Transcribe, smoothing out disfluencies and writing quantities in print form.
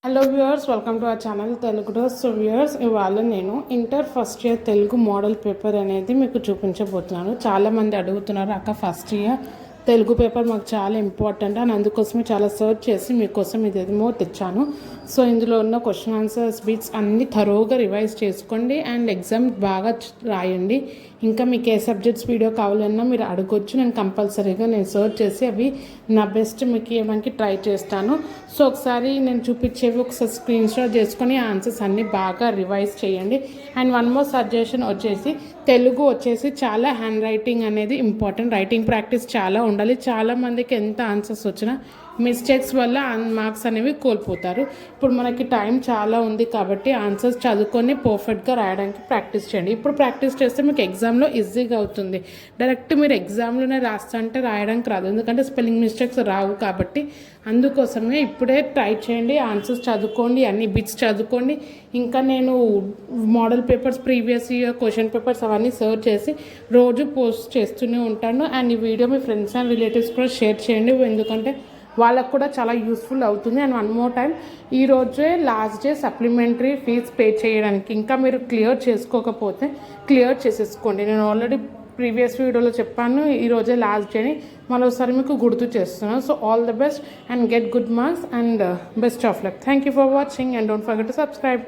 Hello viewers, welcome to our channel తెలుగులో. So viewers, ఇవాళ నేను inter first year Telugu model paper అనేది మీకు చూపించబోతున్నాను. చాలామంది అడుగుతున్నారు, అక్క ఫస్ట్ ఇయర్ తెలుగు పేపర్ మాకు చాలా ఇంపార్టెంట్ అని, అందుకోసమే చాలా సర్చ్ చేసి మీకోసం ఇదేమో తెచ్చాను. సో ఇందులో ఉన్న క్వశ్చన్ ఆన్సర్స్ బిట్స్ అన్నీ థరోగా రివైజ్ చేసుకోండి అండ్ ఎగ్జామ్ బాగా రాయండి. ఇంకా మీకు ఏ సబ్జెక్ట్స్ వీడియో కావాలన్నా మీరు అడగొచ్చు, నేను కంపల్సరీగా సర్చ్ చేసి అవి నా బెస్ట్ మీకు ఇవ్వడానికి ట్రై చేస్తాను. సో ఒకసారి నేను చూపించేవి ఒకసారి స్క్రీన్ షాట్ చేసుకొని ఆన్సర్స్ అన్నీ బాగా రివైజ్ చేయండి. అండ్ వన్ మోర్ సజెషన్ వచ్చేసి, తెలుగు వచ్చేసి చాలా హ్యాండ్ రైటింగ్ అనేది ఇంపార్టెంట్. రైటింగ్ ప్రాక్టీస్ చాలా ఉండాలి. చాలామందికి ఎంత ఆన్సర్స్ వచ్చినా మిస్టేక్స్ వల్ల మార్క్స్ అనేవి కోల్పోతారు. ఇప్పుడు మనకి టైం చాలా ఉంది కాబట్టి ఆన్సర్స్ చదువుకొని పర్ఫెక్ట్గా రాయడానికి ప్రాక్టీస్ చేయండి. ఇప్పుడు ప్రాక్టీస్ చేస్తే మీకు ఎగ్జామ్లో ఈజీగా అవుతుంది. డైరెక్ట్ మీరు ఎగ్జామ్లోనే రాస్తా అంటే రాయడానికి రాదు, ఎందుకంటే స్పెల్లింగ్ మిస్టేక్స్ రావు కాబట్టి. అందుకోసమే ఇప్పుడే ట్రై చేయండి, ఆన్సర్స్ చదువుకోండి, అన్ని బిట్స్ చదువుకోండి. ఇంకా నేను model papers, previous year question papers అవన్నీ సర్చ్ చేసి రోజు పోస్ట్ చేస్తూనే ఉంటాను. అండ్ ఈ వీడియో మీ ఫ్రెండ్స్ అండ్ రిలేటివ్స్ కూడా షేర్ చేయండి, ఎందుకంటే వాళ్ళకు కూడా చాలా యూస్ఫుల్ అవుతుంది. అండ్ వన్ మోర్ టైం, ఈరోజే last day supplementary fees pay చేయడానికి. ఇంకా మీరు క్లియర్ చేసుకోకపోతే క్లియర్ చేసేసుకోండి. నేను ఆల్రెడీ ప్రీవియస్ వీడియోలో చెప్పాను, ఈరోజే లాస్ట్ డేని మరోసారి మీకు గుర్తు చేస్తున్నాను. So all the best and get good marks and best of luck. Thank you for watching and don't forget to subscribe.